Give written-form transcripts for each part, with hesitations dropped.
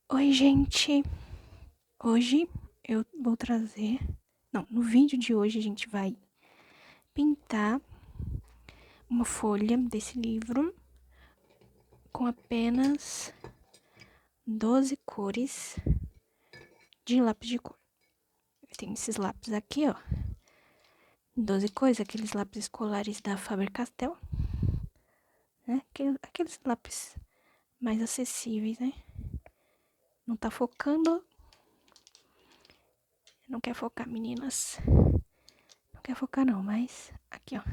Oi, gente! Hoje eu vou trazer... no vídeo de hoje a gente vai pintar uma folha desse livro com apenas 12 cores de lápis de cor. Tem esses lápis aqui, ó. 12 cores, aqueles lápis escolares da Faber-Castell, né? Aqueles lápis mais acessíveis, né? Não tá focando. Não quer focar, meninas. Não quer focar não, mas aqui, ó.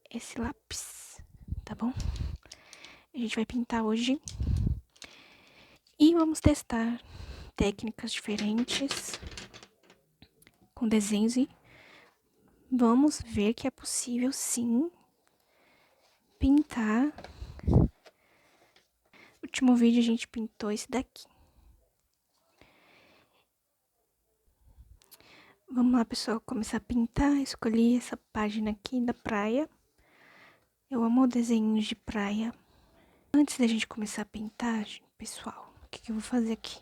Esse lápis, tá bom? A gente vai pintar hoje e vamos testar técnicas diferentes com desenhos e vamos ver que é possível sim pintar. No último vídeo a gente pintou esse daqui. Vamos lá, pessoal, começar a pintar. Escolhi essa página aqui da praia. Eu amo desenhos de praia. Antes da gente começar a pintar, pessoal, o que eu vou fazer aqui?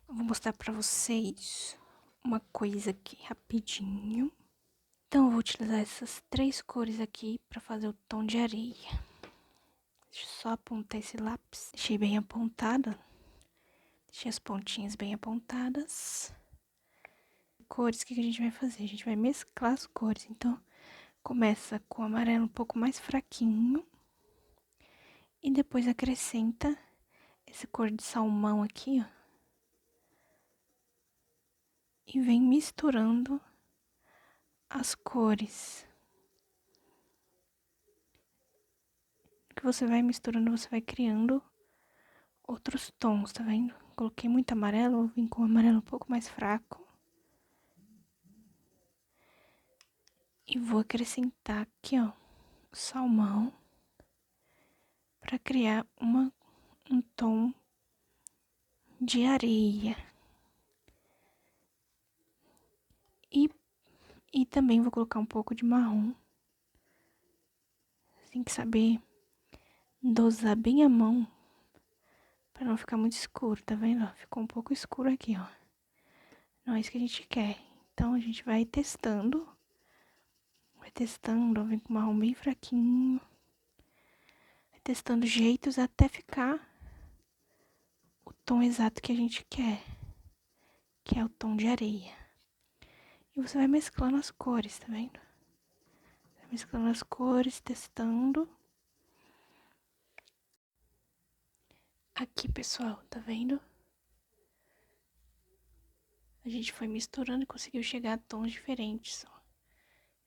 Eu vou mostrar pra vocês uma coisa aqui rapidinho. Então, eu vou utilizar essas 3 cores aqui pra fazer o tom de areia. Deixa eu só apontar esse lápis. Deixei bem apontado. Deixei as pontinhas bem apontadas. Cores, o que a gente vai fazer? A gente vai mesclar as cores. Então, começa com o amarelo um pouco mais fraquinho. E depois acrescenta essa cor de salmão aqui, ó. E vem misturando as cores. Que você vai misturando, você vai criando outros tons, tá vendo? Coloquei muito amarelo, vou vir com o amarelo um pouco mais fraco. E vou acrescentar aqui, ó, o salmão. Pra criar um tom de areia. E também vou colocar um pouco de marrom. Tem que saber dosar bem a mão pra não ficar muito escuro, tá vendo? Ficou um pouco escuro aqui, ó. Não é isso que a gente quer. Então, a gente vai testando. Vai testando, vem com o marrom bem fraquinho. Vai testando jeitos até ficar o tom exato que a gente quer. Que é o tom de areia. E você vai mesclando as cores, tá vendo? Vai mesclando as cores, testando. Aqui, pessoal, tá vendo? A gente foi misturando e conseguiu chegar a tons diferentes, ó.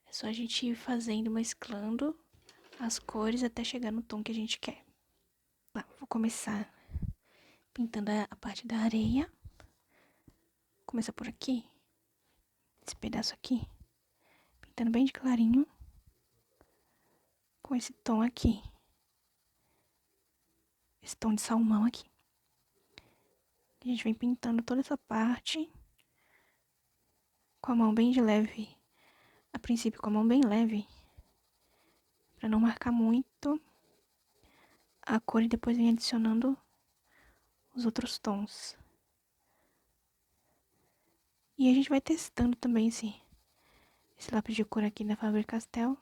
É só a gente ir fazendo, mesclando as cores até chegar no tom que a gente quer. Tá, vou começar pintando a parte da areia. Vou começar por aqui, esse pedaço aqui, pintando bem de clarinho, com esse tom aqui. Esse tom de salmão aqui. A gente vem pintando toda essa parte com a mão bem de leve. A princípio com a mão bem leve, pra não marcar muito a cor e depois vem adicionando os outros tons. E a gente vai testando também esse lápis de cor aqui da Faber-Castell.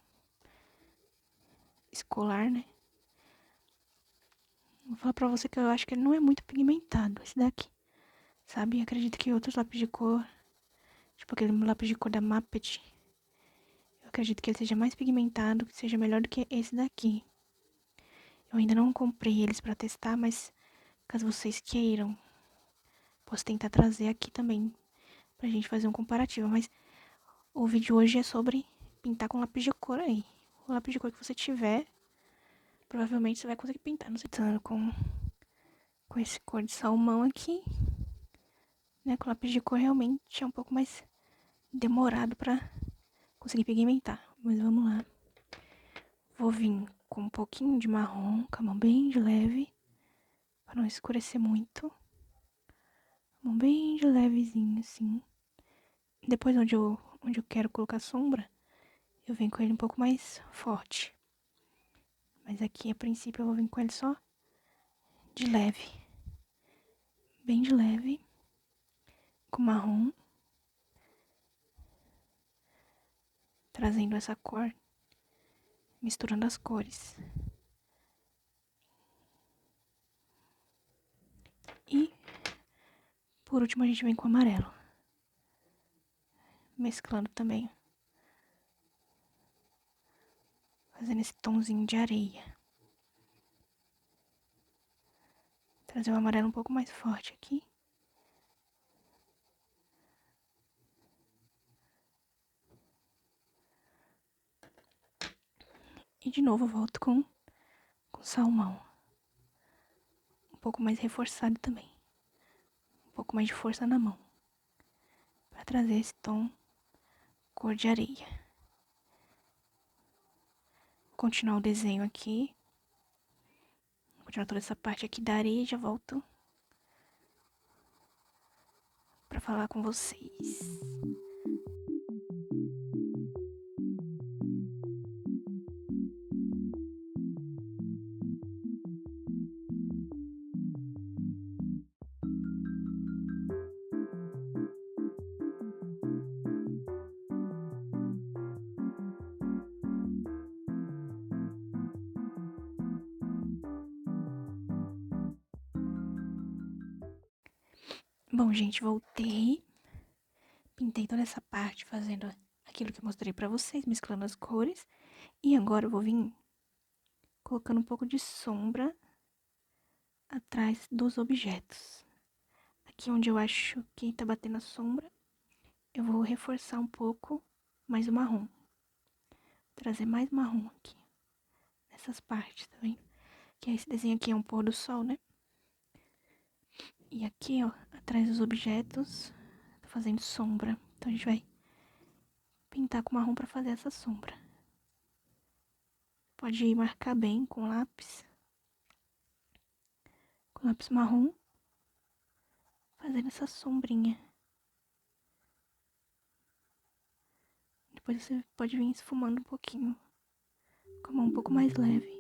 Escolar, né? Vou falar pra você que eu acho que ele não é muito pigmentado, esse daqui. Sabe? Acredito que outros lápis de cor, tipo aquele lápis de cor da Mappet, eu acredito que ele seja mais pigmentado, que seja melhor do que esse daqui. Eu ainda não comprei eles pra testar, mas caso vocês queiram, posso tentar trazer aqui também pra gente fazer um comparativo. Mas o vídeo hoje é sobre pintar com lápis de cor aí. O lápis de cor que você tiver, provavelmente você vai conseguir pintar. Não sei, tá com esse cor de salmão aqui, né? Com lápis de cor realmente é um pouco mais demorado pra conseguir pigmentar. Mas vamos lá. Vou vir com um pouquinho de marrom, com a mão bem de leve, pra não escurecer muito. Mão bem de levezinho, assim. Depois, onde eu quero colocar sombra, eu venho com ele um pouco mais forte. Mas aqui, a princípio, eu vou vir com ele só de leve. bem de leve, com marrom, trazendo essa cor, misturando as cores. E, por último, a gente vem com o amarelo, mesclando também, fazendo esse tomzinho de areia. Trazer o amarelo um pouco mais forte aqui. E de novo eu volto com salmão. Um pouco mais reforçado também. Um pouco mais de força na mão. Pra trazer esse tom cor de areia. Vou continuar o desenho aqui. Vou continuar toda essa parte aqui da areia e já volto pra falar com vocês. Bom, gente, voltei. Pintei toda essa parte fazendo aquilo que eu mostrei pra vocês, mesclando as cores. E agora eu vou vir colocando um pouco de sombra atrás dos objetos. Aqui onde eu acho que tá batendo a sombra, eu vou reforçar um pouco mais o marrom. Trazer mais marrom aqui, nessas partes, tá vendo? Que esse desenho aqui é um pôr do sol, né? E aqui, ó, atrás dos objetos, tô fazendo sombra. Então a gente vai pintar com marrom pra fazer essa sombra. Pode ir marcar bem com lápis. Com lápis marrom. Fazendo essa sombrinha. Depois você pode vir esfumando um pouquinho. Com a mão um pouco mais leve.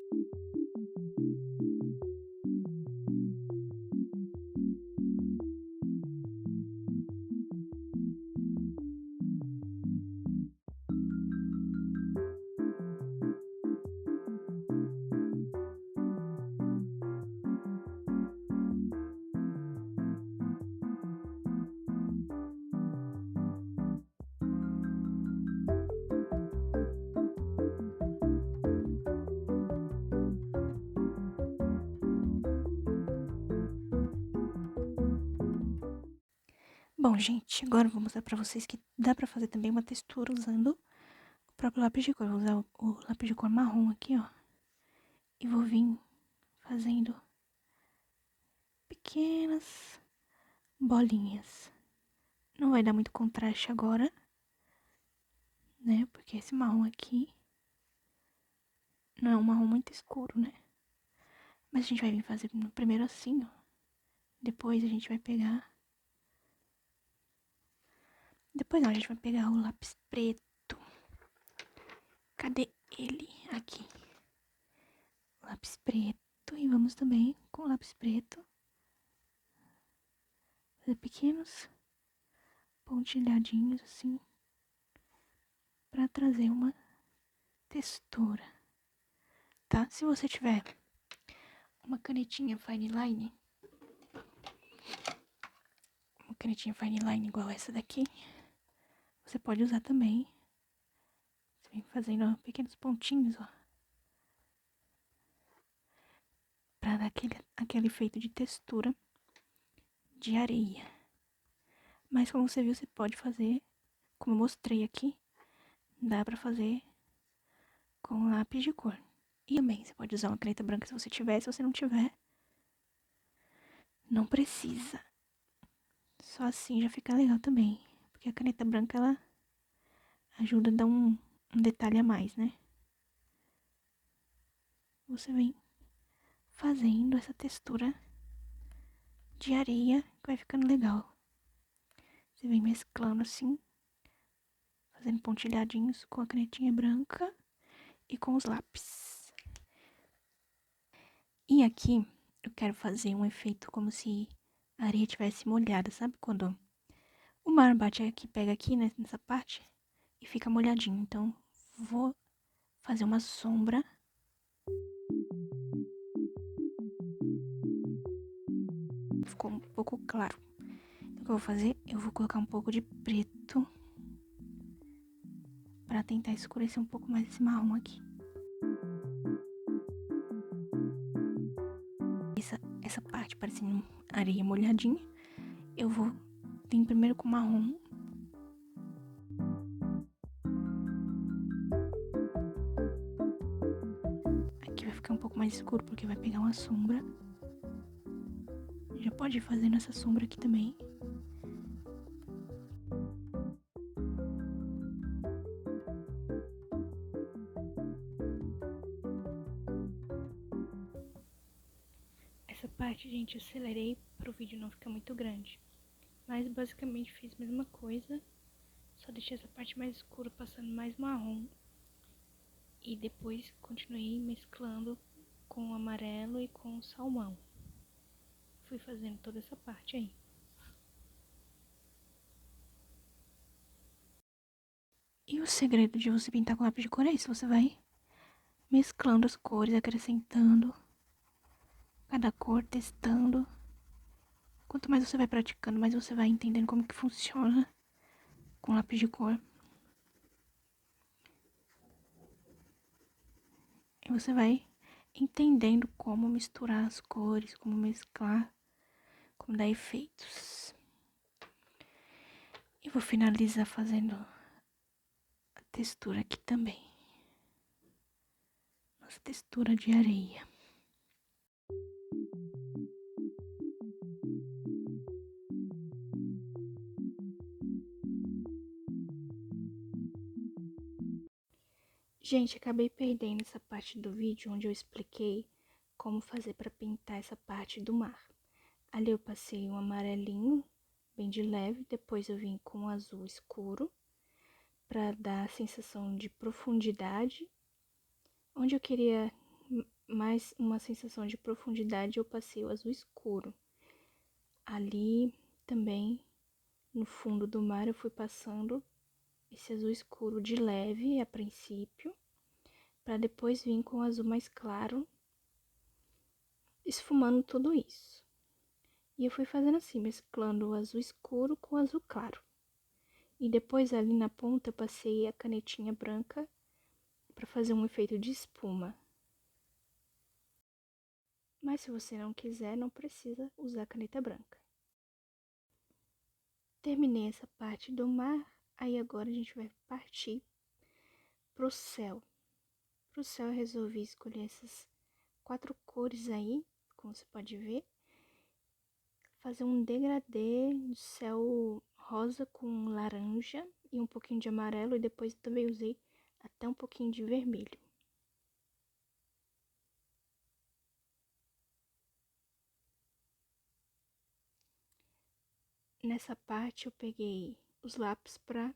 Bom, gente, agora eu vou mostrar pra vocês que dá pra fazer também uma textura usando o próprio lápis de cor. Vou usar o lápis de cor marrom aqui, ó. E vou vir fazendo pequenas bolinhas. Não vai dar muito contraste agora, né? Porque esse marrom aqui não é um marrom muito escuro, né? Mas a gente vai vir fazer primeiro assim, ó. Depois a gente vai pegar... Depois não, a gente vai pegar o lápis preto. Cadê ele? Aqui. Lápis preto. E vamos também com o lápis preto fazer pequenos pontilhadinhos assim. Pra trazer uma textura. Tá? Se você tiver uma canetinha fine line, igual essa daqui, você pode usar também. Você vem fazendo ó, pequenos pontinhos, ó. Pra dar aquele efeito de textura de areia. Mas como você viu, você pode fazer, como eu mostrei aqui, dá pra fazer com lápis de cor. E também, você pode usar uma caneta branca se você tiver, se você não tiver, não precisa. Só assim já fica legal também, porque a caneta branca, ela ajuda a dar um detalhe a mais, né? Você vem fazendo essa textura de areia que vai ficando legal. Você vem mesclando assim, fazendo pontilhadinhos com a canetinha branca e com os lápis. E aqui eu quero fazer um efeito como se a areia tivesse molhada. Sabe quando o mar bate aqui, pega aqui, né, nessa parte e fica molhadinho. Então, vou fazer uma sombra. Ficou um pouco claro. Então, o que eu vou fazer? Eu vou colocar um pouco de preto pra tentar escurecer um pouco mais esse marrom aqui. Essa parte parecendo areia molhadinha, eu vou vir primeiro com marrom. Aqui vai ficar um pouco mais escuro porque vai pegar uma sombra. Já pode ir fazendo essa sombra aqui também. Essa parte, gente, eu acelerei para o vídeo não ficar muito grande. Mas basicamente fiz a mesma coisa, só deixei essa parte mais escura passando mais marrom. E depois continuei mesclando com o amarelo e com o salmão. Fui fazendo toda essa parte aí. E o segredo de você pintar com lápis de cor é isso, você vai mesclando as cores, acrescentando cada cor, testando. Quanto mais você vai praticando, mais você vai entendendo como que funciona com lápis de cor. E você vai entendendo como misturar as cores, como mesclar, como dar efeitos. E vou finalizar fazendo a textura aqui também. Nossa textura de areia. Gente, acabei perdendo essa parte do vídeo onde eu expliquei como fazer para pintar essa parte do mar. Ali eu passei um amarelinho, bem de leve, depois eu vim com um azul escuro, para dar a sensação de profundidade. Onde eu queria mais uma sensação de profundidade, eu passei o azul escuro. Ali também, no fundo do mar, eu fui passando esse azul escuro de leve a princípio, para depois vir com o azul mais claro, esfumando tudo isso. E eu fui fazendo assim, mesclando o azul escuro com o azul claro. E depois ali na ponta eu passei a canetinha branca para fazer um efeito de espuma. Mas se você não quiser, não precisa usar caneta branca. Terminei essa parte do mar, aí agora a gente vai partir pro céu. Pro céu eu resolvi escolher essas 4 cores aí, como você pode ver. Fazer um degradê de céu rosa com laranja e um pouquinho de amarelo, e depois também usei até um pouquinho de vermelho. Nessa parte eu peguei os lápis para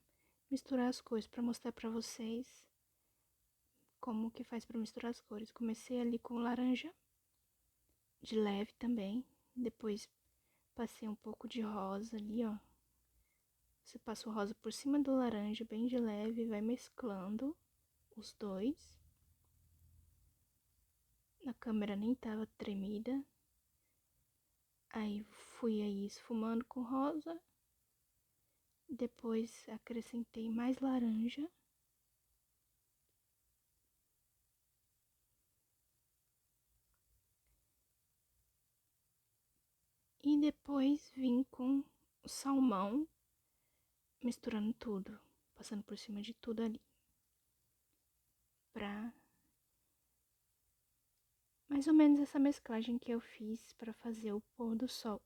misturar as cores, para mostrar para vocês como que faz para misturar as cores. Comecei ali com laranja, de leve também, depois passei um pouco de rosa ali, ó. Você passa o rosa por cima do laranja, bem de leve, vai mesclando os dois. A câmera nem tava tremida. Aí fui aí esfumando com rosa. Depois acrescentei mais laranja. E depois vim com o salmão, misturando tudo, passando por cima de tudo ali. Pra mais ou menos essa mesclagem que eu fiz pra fazer o pôr do sol.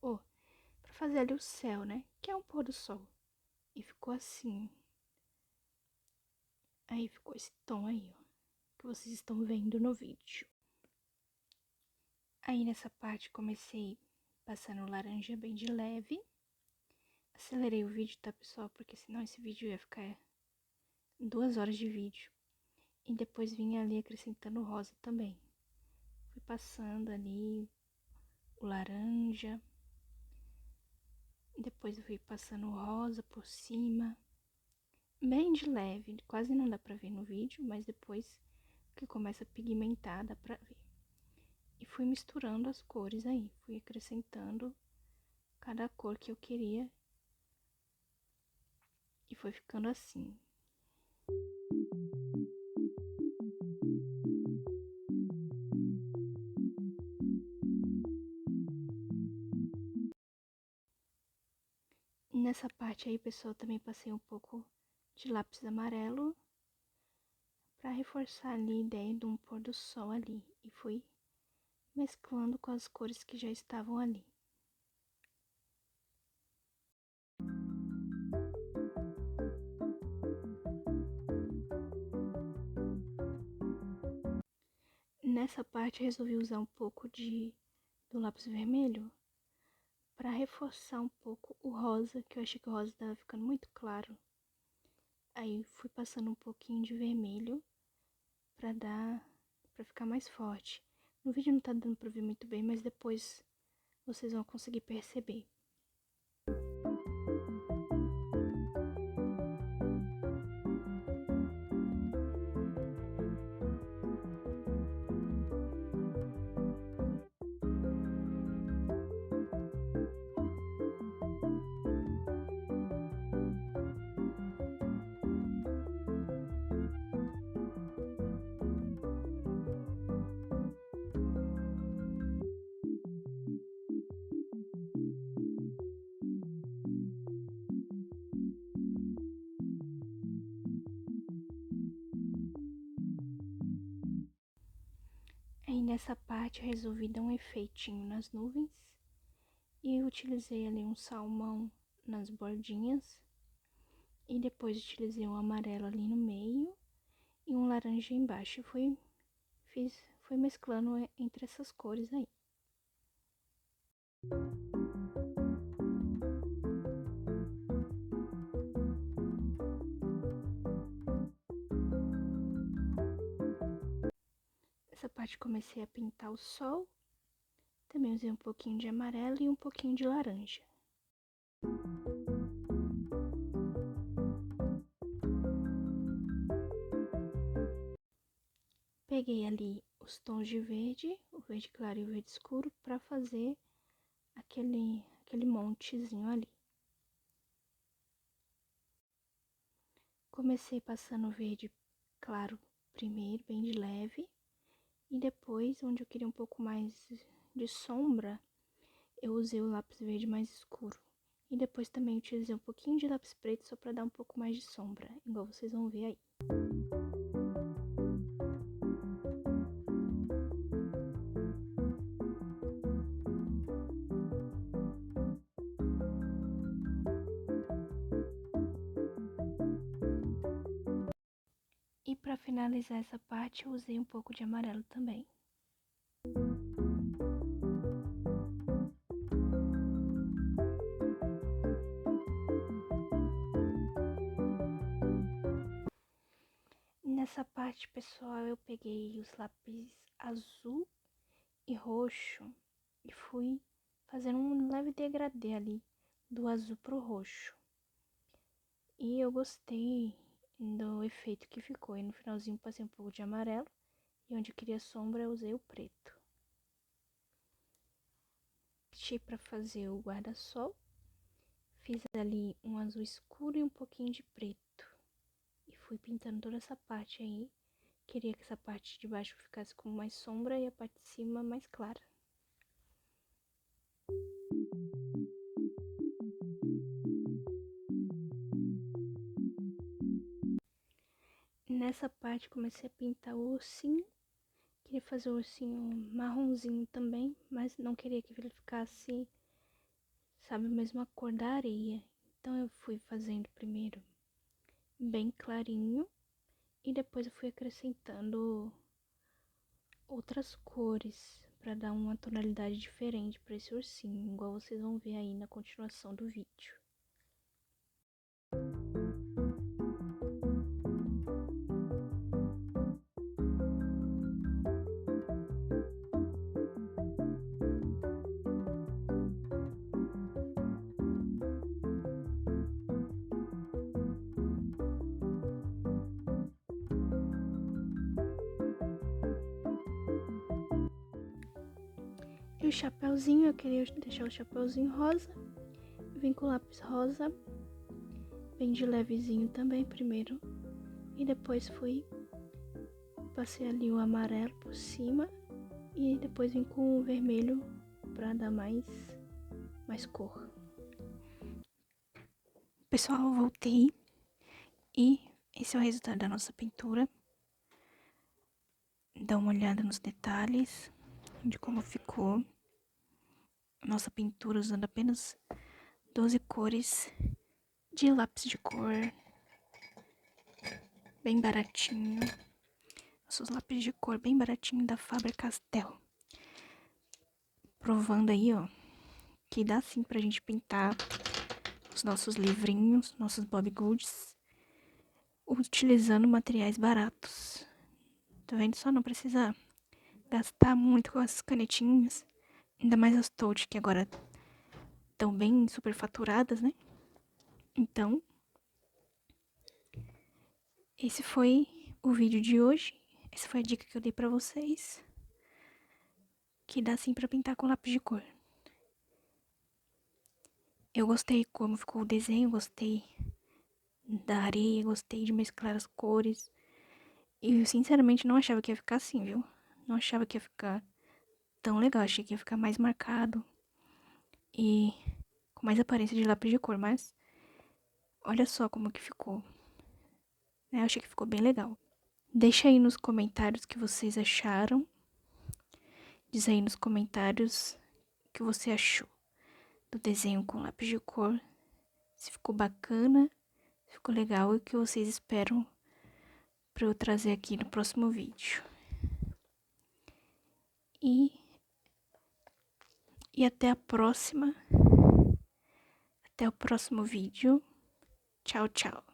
Pra fazer ali o céu, né? Que é um pôr do sol. E ficou assim. Aí ficou esse tom aí, ó, que vocês estão vendo no vídeo. Aí nessa parte comecei passando laranja bem de leve. Acelerei o vídeo, tá, pessoal? Porque senão esse vídeo ia ficar 2 horas de vídeo. E depois vim ali acrescentando rosa também. Fui passando ali o laranja. Depois eu fui passando rosa por cima, bem de leve, quase não dá pra ver no vídeo, mas depois que começa a pigmentar dá pra ver. E fui misturando as cores aí, fui acrescentando cada cor que eu queria e foi ficando assim. Nessa parte aí, pessoal, também passei um pouco de lápis amarelo para reforçar ali a ideia de um pôr do sol ali. E fui mesclando com as cores que já estavam ali. Nessa parte, resolvi usar um pouco do lápis vermelho para reforçar um pouco o rosa, que eu achei que o rosa estava ficando muito claro. Aí fui passando um pouquinho de vermelho para ficar mais forte. No vídeo não tá dando pra ver muito bem, mas depois vocês vão conseguir perceber. Aí nessa parte eu resolvi dar um efeitinho nas nuvens e utilizei ali um salmão nas bordinhas e depois utilizei um amarelo ali no meio e um laranja embaixo. E fui mesclando entre essas cores aí. Essa parte comecei a pintar o sol, também usei um pouquinho de amarelo e um pouquinho de laranja. Peguei ali os tons de verde, o verde claro e o verde escuro, para fazer aquele montezinho ali. Comecei passando verde claro primeiro, bem de leve, e depois, onde eu queria um pouco mais de sombra, eu usei o lápis verde mais escuro. E depois também utilizei um pouquinho de lápis preto só para dar um pouco mais de sombra, igual vocês vão ver aí. E para finalizar essa parte, eu usei um pouco de amarelo também. Nessa parte, pessoal, eu peguei os lápis azul e roxo e fui fazendo um leve degradê ali, do azul pro roxo. E eu gostei do efeito que ficou. E no finalzinho passei um pouco de amarelo. E onde eu queria sombra, eu usei o preto. Deixei pra fazer o guarda-sol. Fiz ali um azul escuro e um pouquinho de preto. E fui pintando toda essa parte aí. Queria que essa parte de baixo ficasse com mais sombra e a parte de cima mais clara. Nessa parte comecei a pintar o ursinho. Queria fazer o ursinho marronzinho também, mas não queria que ele ficasse, sabe, a mesma cor da areia. Então eu fui fazendo primeiro bem clarinho e depois eu fui acrescentando outras cores para dar uma tonalidade diferente para esse ursinho, igual vocês vão ver aí na continuação do vídeo. E o chapéuzinho, eu queria deixar o chapéuzinho rosa. Vim com lápis rosa. Bem de levezinho também primeiro. E depois passei ali o amarelo por cima. E depois vim com o vermelho pra dar mais cor. Pessoal, eu voltei. E esse é o resultado da nossa pintura. Dá uma olhada nos detalhes de como ficou nossa pintura usando apenas 12 cores de lápis de cor, bem baratinho. Nossos lápis de cor bem baratinho da Faber-Castell. Provando aí, ó, que dá sim pra gente pintar os nossos livrinhos, nossos Bobbie Goods, utilizando materiais baratos. Tá vendo? Só não precisa gastar muito com essas canetinhas. Ainda mais as Toad, que agora estão bem superfaturadas, né? Então, esse foi o vídeo de hoje. Essa foi a dica que eu dei pra vocês. Que dá sim pra pintar com lápis de cor. Eu gostei como ficou o desenho, gostei da areia, gostei de mesclar as cores. E eu sinceramente não achava que ia ficar assim, viu? Não achava que ia ficar tão legal, achei que ia ficar mais marcado. E com mais aparência de lápis de cor, mas olha só como que ficou. Eu achei que ficou bem legal. Deixa aí nos comentários o que vocês acharam. Diz aí nos comentários o que você achou do desenho com lápis de cor. Se ficou bacana, se ficou legal e o que vocês esperam pra eu trazer aqui no próximo vídeo. E até a próxima. Até o próximo vídeo. Tchau, tchau.